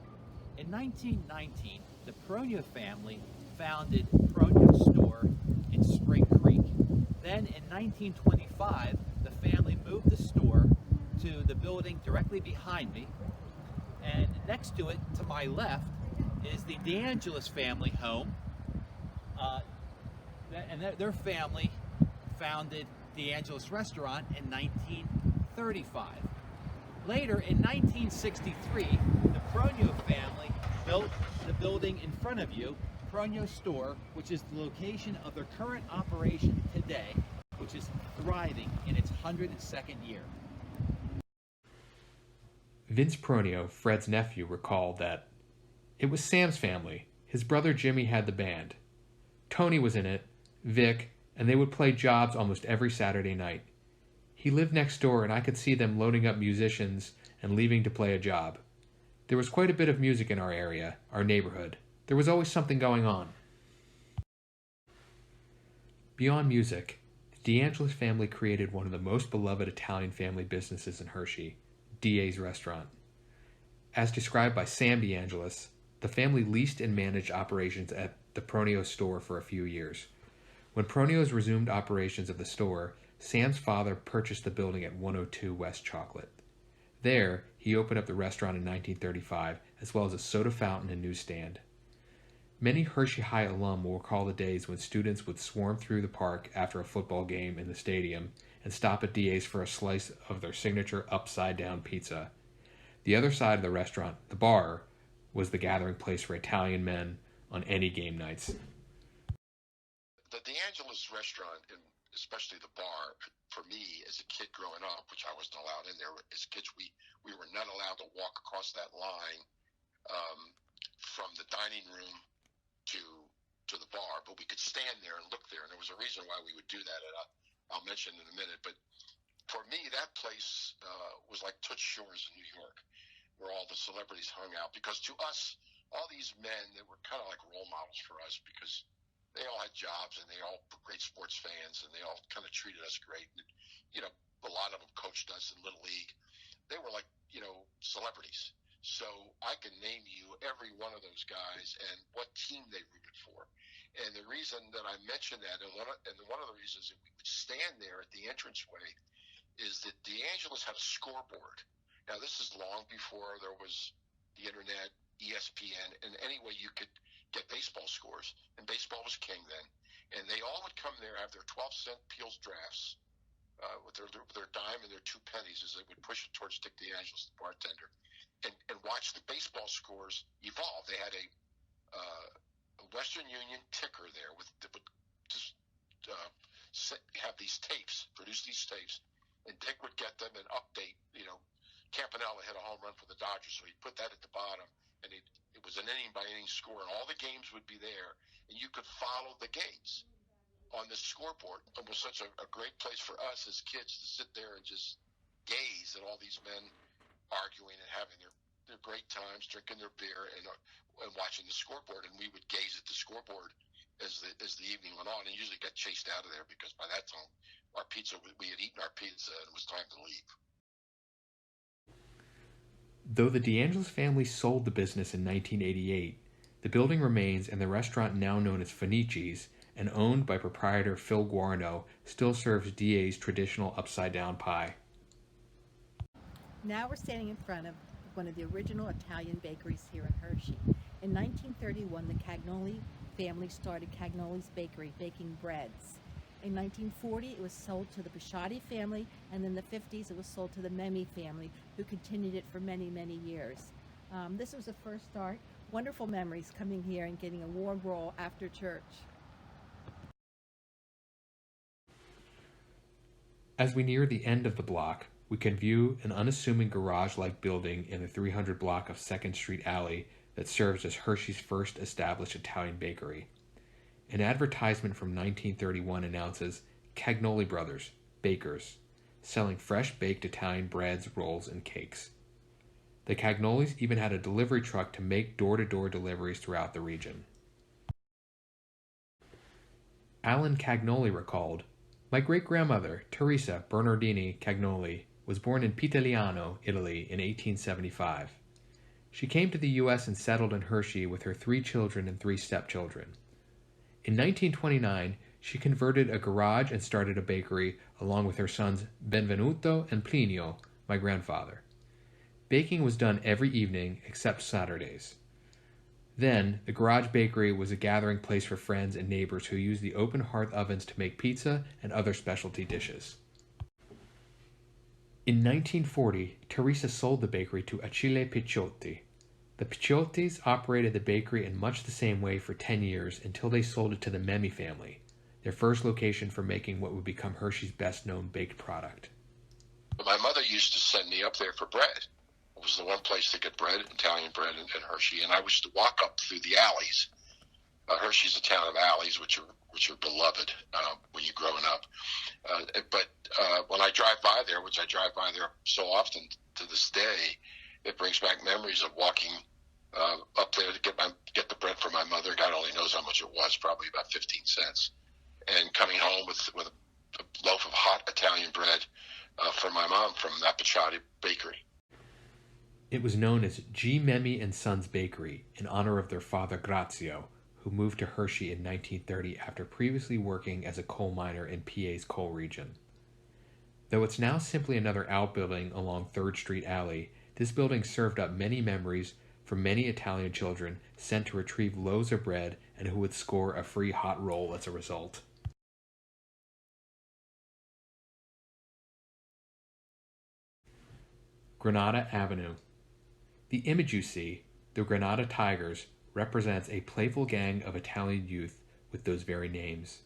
In 1919, the Pronio family founded Pronio Store in Spring Creek. Then in 1925, the family moved the store to the building directly behind me, and next to it, to my left, is the DeAngelis family home, and their family founded DeAngelis Restaurant in 1935. Later, in 1963, the Pronio family built the building in front of you, Pronio Store, which is the location of their current operation today, which is thriving in its 102nd year. Vince Pronio, Fred's nephew, recalled that, "It was Sam's family. His brother Jimmy had the band. Tony was in it, Vic, and they would play jobs almost every Saturday night. He lived next door and I could see them loading up musicians and leaving to play a job. There was quite a bit of music in our area, our neighborhood. There was always something going on. Beyond music, the DeAngelis family created one of the most beloved Italian family businesses in Hershey, DA's Restaurant. As described by Sam DeAngelis, the family leased and managed operations at the Pronio store for a few years. When Pronio's resumed operations of the store, Sam's father purchased the building at 102 West Chocolate. There, he opened up the restaurant in 1935, as well as a soda fountain and newsstand. Many Hershey High alum will recall the days when students would swarm through the park after a football game in the stadium and stop at DA's for a slice of their signature upside-down pizza. The other side of the restaurant, the bar, was the gathering place for Italian men on any game nights. The DeAngelis restaurant, and especially the bar, for me as a kid growing up, which I wasn't allowed in there, as kids we were not allowed to walk across that line from the dining room to the bar, but we could stand there and look there, and there was a reason why we would do that, and I'll mention in a minute. But for me, that place was like Toots Shores in New York, where all the celebrities hung out, because to us, all these men, they were kind of like role models for us, because they all had jobs and they all were great sports fans and they all kind of treated us great. And, you know, a lot of them coached us in Little League. They were like, you know, celebrities. So I can name you every one of those guys and what team they rooted for. And the reason that I mention that, and one of the reasons that we would stand there at the entranceway, is that DeAngelis had a scoreboard. Now, this is long before there was the internet, ESPN, and any way you could get baseball scores. And baseball was king then. And they all would come there, have their 12-cent Peel's drafts with their dime and their 2 pennies as they would push it towards Dick DeAngelis, the bartender, and watch the baseball scores evolve. They had a Western Union ticker there that would just have these tapes, produce these tapes, and Dick would get them and update. You know, Campanella hit a home run for the Dodgers, so he'd put that at the bottom, and it was an inning-by-inning score, and all the games would be there, and you could follow the games on this scoreboard. It was such a great place for us as kids to sit there and just gaze at all these men arguing and having their great times, drinking their beer, and watching the scoreboard, and we would gaze at the scoreboard as the evening went on, and usually got chased out of there because by that time we had eaten our pizza and it was time to leave. Though the DeAngelis family sold the business in 1988, the building remains, and the restaurant, now known as Finici's and owned by proprietor Phil Guarno, still serves DA's traditional upside-down pie. Now we're standing in front of one of the original Italian bakeries here in Hershey. In 1931, the Cagnoli family started Cagnoli's Bakery, baking breads. In 1940, it was sold to the Bisciotti family, and in the 50s, it was sold to the Memmi family, who continued it for many, many years. This was the first start. Wonderful memories coming here and getting a warm roll after church. As we near the end of the block, we can view an unassuming garage-like building in the 300 block of 2nd Street Alley that serves as Hershey's first established Italian bakery. An advertisement from 1931 announces Cagnoli Brothers, bakers, selling fresh baked Italian breads, rolls, and cakes. The Cagnolis even had a delivery truck to make door-to-door deliveries throughout the region. Alan Cagnoli recalled, "My great-grandmother, Teresa Bernardini Cagnoli, was born in Pitaliano, Italy in 1875. She came to the U.S. and settled in Hershey with her 3 children and 3 stepchildren. In 1929, she converted a garage and started a bakery along with her sons Benvenuto and Plinio, my grandfather. Baking was done every evening except Saturdays. Then, the garage bakery was a gathering place for friends and neighbors who used the open hearth ovens to make pizza and other specialty dishes." In 1940, Teresa sold the bakery to Achille Picciotti. The Picciottis operated the bakery in much the same way for 10 years until they sold it to the Memmi family, their first location for making what would become Hershey's best-known baked product. My mother used to send me up there for bread. It was the one place to get bread, Italian bread in Hershey, and I used to walk up through the alleys. Hershey's a town of alleys, which are beloved when you're growing up. But when I drive by there, which I drive by there so often to this day, it brings back memories of walking up there to get the bread for my mother. God only knows how much it was, probably about 15 cents. And coming home with a loaf of hot Italian bread for my mom from Appicciotti Bakery. It was known as G. Memmi and Sons Bakery in honor of their father Grazio, who moved to Hershey in 1930 after previously working as a coal miner in PA's coal region. Though it's now simply another outbuilding along 3rd Street Alley, this building served up many memories for many Italian children sent to retrieve loaves of bread and who would score a free hot roll as a result. Granada Avenue. The image you see, the Granada Tigers, represents a playful gang of Italian youth with those very names.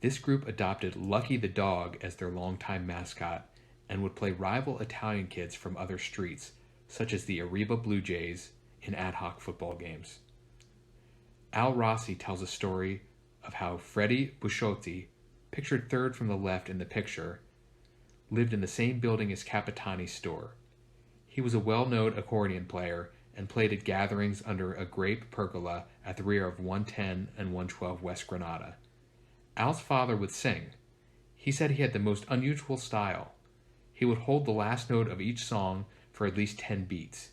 This group adopted Lucky the dog as their longtime mascot and would play rival Italian kids from other streets, such as the Arriva Blue Jays, in ad hoc football games. Al Rossi tells a story of how Freddie Busciotti, pictured third from the left in the picture, lived in the same building as Capitani's store. He was a well-known accordion player and played at gatherings under a grape pergola at the rear of 110 and 112 West Granada. Al's father would sing. He said he had the most unusual style. He would hold the last note of each song for at least 10 beats.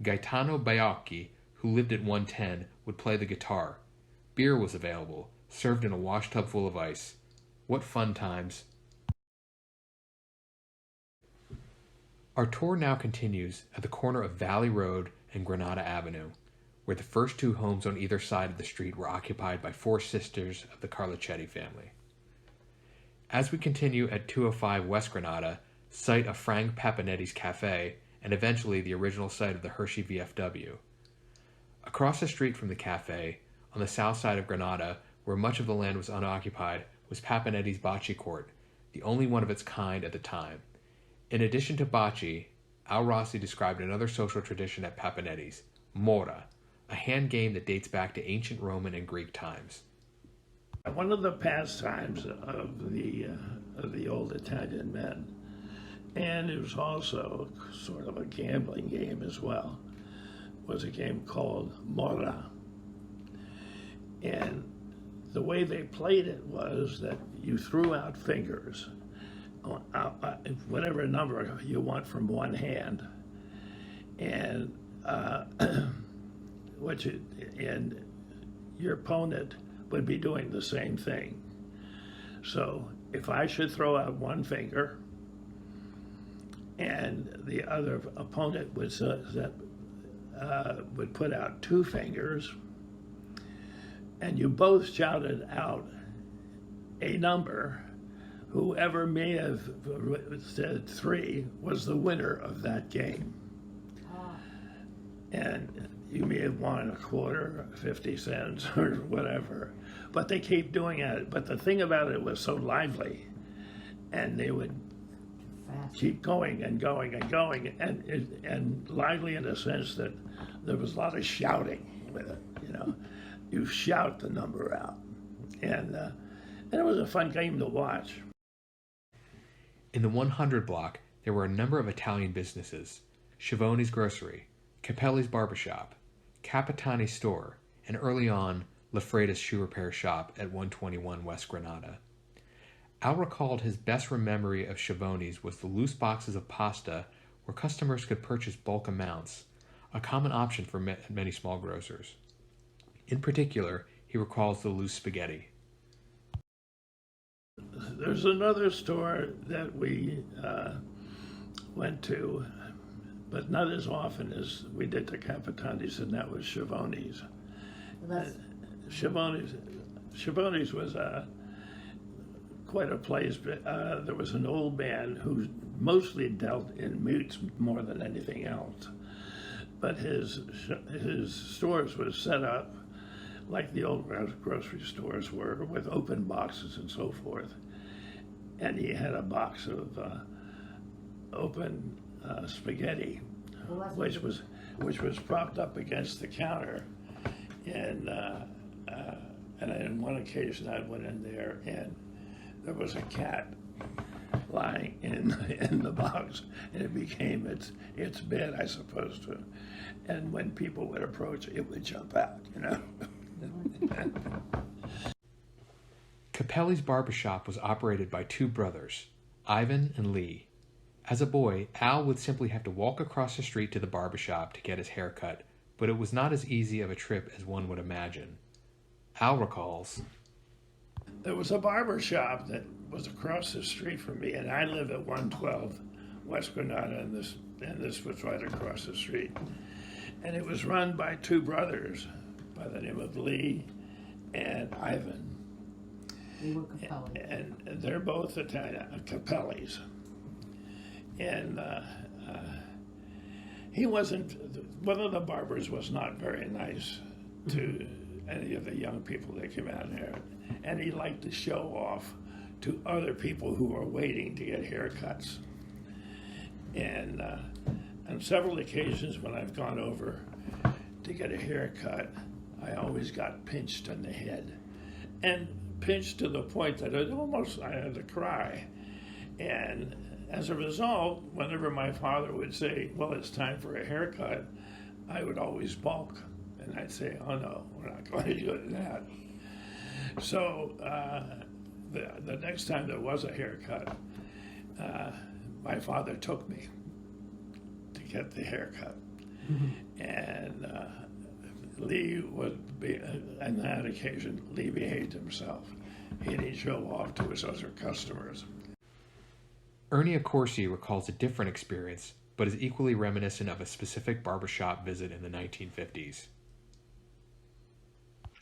Gaetano Baiocchi, who lived at 110, would play the guitar. Beer was available, served in a washtub full of ice. What fun times. Our tour now continues at the corner of Valley Road and Granada Avenue, where the first 2 homes on either side of the street were occupied by 4 sisters of the Carlicetti family. As we continue at 205 West Granada, site of Frank Papinetti's Cafe, and eventually the original site of the Hershey VFW. Across the street from the cafe, on the south side of Granada, where much of the land was unoccupied, was Papinetti's Bocce Court, the only one of its kind at the time. In addition to bocce, Al Rossi described another social tradition at Papinetti's, mora, a hand game that dates back to ancient Roman and Greek times. One of the pastimes of the old Italian men, and it was also sort of a gambling game as well, was a game called mora. And the way they played it was that you threw out fingers, whatever number you want from one hand, and and your opponent would be doing the same thing. So if I should throw out one finger, and the other opponent would put out 2 fingers, and you both shouted out a number, whoever may have said 3 was the winner of that game. And you may have won a quarter, 50 cents, or whatever. But they keep doing it. But the thing about it was so lively, and they would keep going and going and going, and lively in the sense that there was a lot of shouting with it. You know, you shout the number out, and it was a fun game to watch. In the 100 block, there were a number of Italian businesses: Schiavone's Grocery, Capelli's Barbershop, Capitani's Store, and early on, Lafreda's Shoe Repair Shop at 121 West Granada. Al recalled his best memory of Schiavone's was the loose boxes of pasta where customers could purchase bulk amounts, a common option for many small grocers. In particular, he recalls the loose spaghetti. There's another store that we went to, but not as often as we did to Capitani's, and that was Schiavone's. Schiavone's was quite a place. But, there was an old man who mostly dealt in meats more than anything else, but his stores was set up like the old grocery stores were, with open boxes and so forth. And he had a box of open spaghetti, which was propped up against the counter. And on one occasion I went in there, and there was a cat lying in the box, and it became its bed, I suppose. And when people would approach, it would jump out, you know. Capelli's barbershop was operated by two brothers, Ivan and Lee. As a boy, Al would simply have to walk across the street to the barbershop to get his hair cut, but it was not as easy of a trip as one would imagine. Al recalls, there was a barber shop that was across the street from me, and I live at 112 West Granada, and this was right across the street. And it was run by two brothers by the name of Lee and Ivan. They were Capelli. And they're both Italian, Capellis. And he wasn't, one of the barbers was not very nice to any of the young people that came out here. And he liked to show off to other people who were waiting to get haircuts. And on several occasions when I've gone over to get a haircut, I always got pinched in the head. And pinched to the point that I had to cry. And as a result, whenever my father would say, well, it's time for a haircut, I would always balk. And I'd say, oh no, we're not going to do that. So the next time there was a haircut, my father took me to get the haircut. Mm-hmm. And Lee on that occasion, Lee behaved himself. He didn't show off to his other customers. Ernie Accorsi recalls a different experience, but is equally reminiscent of a specific barbershop visit in the 1950s.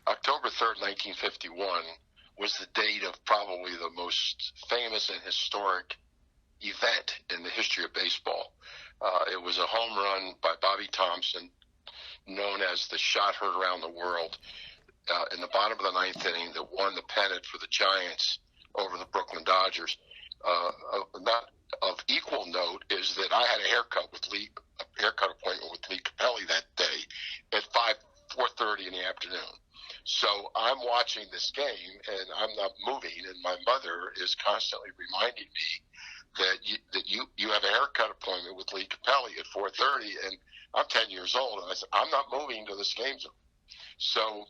October 3rd, 1951 was the date of probably the most famous and historic event in the history of baseball. It was a home run by Bobby Thompson, known as the shot heard around the world, in the bottom of the ninth inning, that won the pennant for the Giants over the Brooklyn Dodgers. Not of equal note is that I had a haircut appointment with Lee Capelli that day at 4:30 in the afternoon. So I'm watching this game and I'm not moving, and my mother is constantly reminding me that you have a haircut appointment with Lee Capelli at 4:30, and I'm 10 years old, and I said, I'm not moving to this game zone. So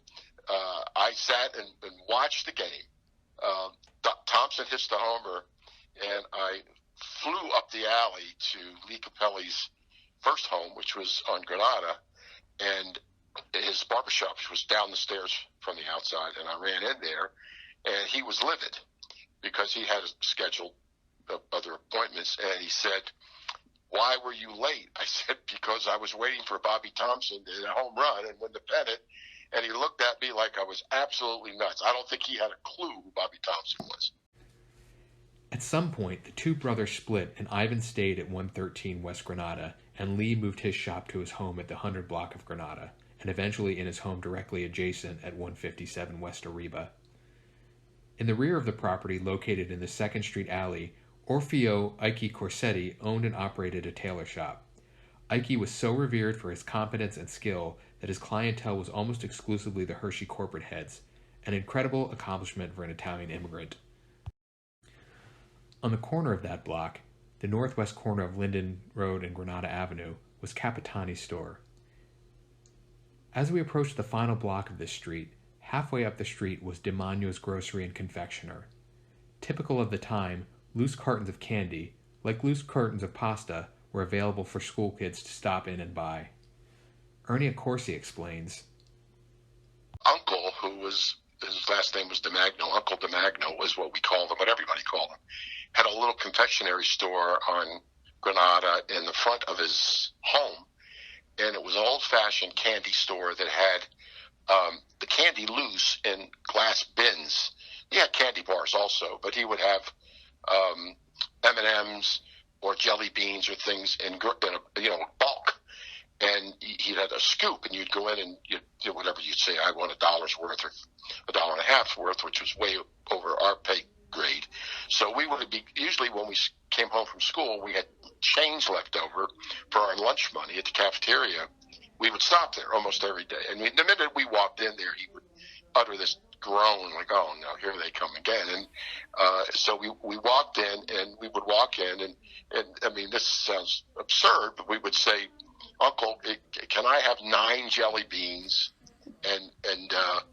I sat and watched the game. Thompson hits the homer, and I flew up the alley to Lee Capelli's first home, which was on Granada, and his barbershop was down the stairs from the outside, and I ran in there, and he was livid because he had scheduled other appointments, and he said, why were you late? I said, because I was waiting for Bobby Thompson to hit a home run and win the pennant. And he looked at me like I was absolutely nuts. I don't think he had a clue who Bobby Thompson was. At some point, the two brothers split, and Ivan stayed at 113 West Granada, and Lee moved his shop to his home at the 100 block of Granada, and eventually in his home directly adjacent at 157 West Arriba. In the rear of the property, located in the 2nd Street alley, Orfeo Ike Corsetti owned and operated a tailor shop. Ike was so revered for his competence and skill that his clientele was almost exclusively the Hershey corporate heads, an incredible accomplishment for an Italian immigrant. On the corner of that block, the northwest corner of Linden Road and Granada Avenue, was Capitani's store. As we approached the final block of this street, halfway up the street was Di Magno's Grocery and Confectioner. Typical of the time, loose cartons of candy, like loose cartons of pasta, were available for school kids to stop in and buy. Ernie Accorsi explains, Uncle, his last name was DiMagno, Uncle DiMagno was what we called him, what everybody called him, had a little confectionery store on Granada in the front of his home, and it was an old-fashioned candy store that had the candy loose in glass bins. He had candy bars also, but he would have M&Ms or jelly beans or things in bulk. And he had a scoop, and you'd go in and you'd do whatever you'd say, I want $1 worth or $1.50 worth, which was way over our pay grade. So we would be, usually when we came home from school, we had change left over for our lunch money at the cafeteria. We would stop there almost every day. And the minute we walked in there, he would utter this groan like, oh no, here they come again. And so we walked in, and we would walk in, and I mean, this sounds absurd, but we would say, Uncle, can I have 9 jelly beans and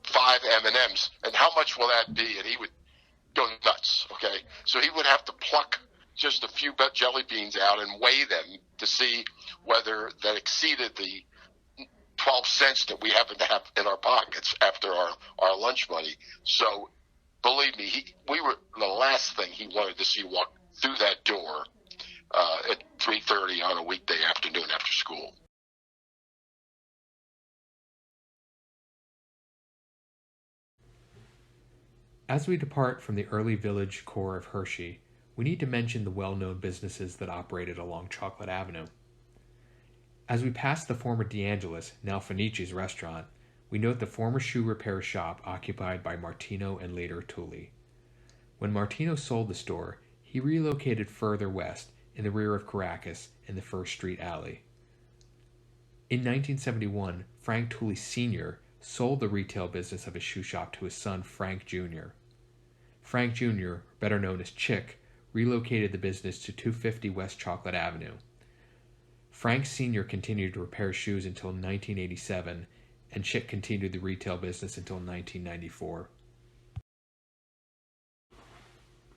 5 M&Ms? And how much will that be? And he would go nuts. Okay, so he would have to pluck just a few jelly beans out and weigh them to see whether that exceeded the 12 cents that we happen to have in our pockets after our lunch money. So believe me, we were the last thing he wanted to see walk through that door at 3:30 on a weekday afternoon after school. As we depart from the early village core of Hershey, we need to mention the well-known businesses that operated along Chocolate Avenue. As we pass the former DeAngelis, now Finici's restaurant, we note the former shoe repair shop occupied by Martino and later Tully. When Martino sold the store, he relocated further west in the rear of Caracas in the First Street alley. In 1971, Frank Tully Sr. sold the retail business of his shoe shop to his son Frank Jr. Frank Jr., better known as Chick, relocated the business to 250 West Chocolate Avenue. Frank Sr. continued to repair shoes until 1987, and Chick continued the retail business until 1994.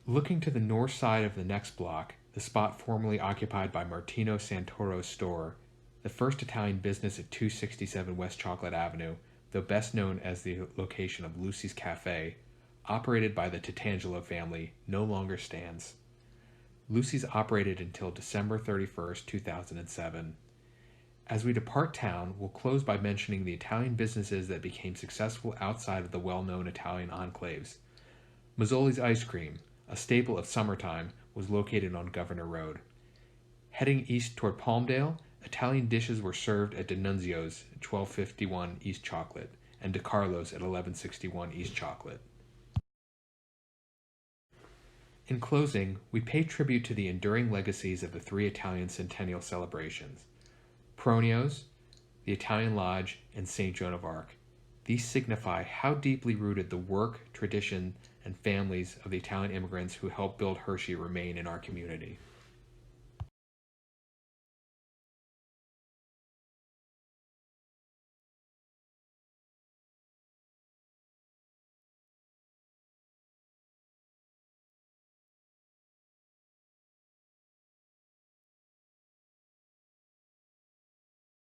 Looking to the north side of the next block, the spot formerly occupied by Martino Santoro's store, the first Italian business at 267 West Chocolate Avenue, though best known as the location of Lucy's Cafe, operated by the Tatangelo family, no longer stands. Lucy's operated until December 31st, 2007. As we depart town, we'll close by mentioning the Italian businesses that became successful outside of the well-known Italian enclaves. Mazzoli's Ice Cream, a staple of summertime, was located on Governor Road. Heading east toward Palmdale, Italian dishes were served at D'Annunzio's at 1251 East Chocolate and DeCarlo's at 1161 East Chocolate. In closing, we pay tribute to the enduring legacies of the 3 Italian centennial celebrations: Pronio's, the Italian Lodge, and St. Joan of Arc. These signify how deeply rooted the work, tradition, and families of the Italian immigrants who helped build Hershey remain in our community.